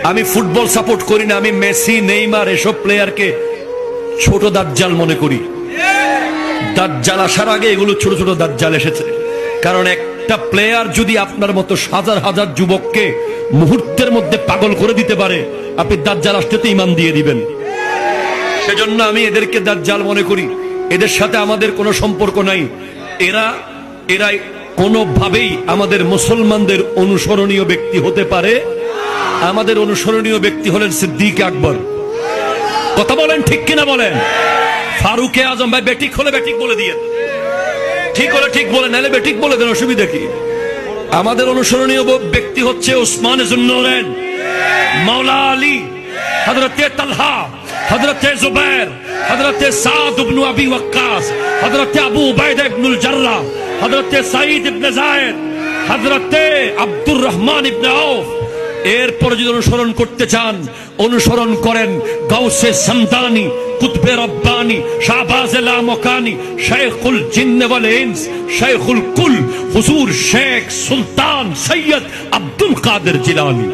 আমি football support করি না, আমি মেসি নেইমার এসব প্লেয়ারকে ছোট দাজ্জাল মনে করি। দাজ্জাল আসার আগে এগুলো ছোট ছোট দাজ্জাল এসেছে। কারণ একটা প্লেয়ার যদি আপনার মতো হাজার হাজার যুবককে মুহূর্তের মধ্যে পাগল করে দিতে পারে, আপনি দাজ্জাল আসতে ঈমান দিয়ে দিবেন। সেজন্য আমি এদেরকে দাজ্জাল মনে করি। এদের সাথে আমাদের কোনো সম্পর্ক নাই। এরা কোনোভাবেই আমাদের মুসলমানদের অনুসরণীয় ব্যক্তি হতে পারে। আমাদের অনুসরণীয় ব্যক্তি হলেন সিদ্দিক আকবর। কথা বলেন ঠিক কিনা বলেন? ফারুকে আজম ভাই বেঠিক হলে বেঠিক বলে দিয়ে, ঠিক হলে ঠিক বলে, নাহলে বেঠিক বলে দেন, অসুবিধা কি? আমাদের অনুসরণীয় ব্যক্তি হচ্ছে উসমানে যুন্নুরাইন, মাওলা আলী, হযরতে তালহা, হযরতে জুবায়ের, হযরতে সাদ ইবনে আবি ওয়াক্কাস, হযরতে আবু উবাইদা ইবনুল জাররাহ, হযরতে সাঈদ ইবনে যায়েদ, হযরতে আব্দুর রহমান ইবনে আউফ। এরপরে যদি অনুসরণ করতে চান, অনুসরণ করেন গাউসে সামদানি, কুতবে রব্বানি, শাহবাজ লামকানি, শেখুল জিন্ন ওয়াল ইনস, শেখুল কুল, হুজুর শেখ সুলতান সৈয়দ আব্দুল কাদের জিলানী।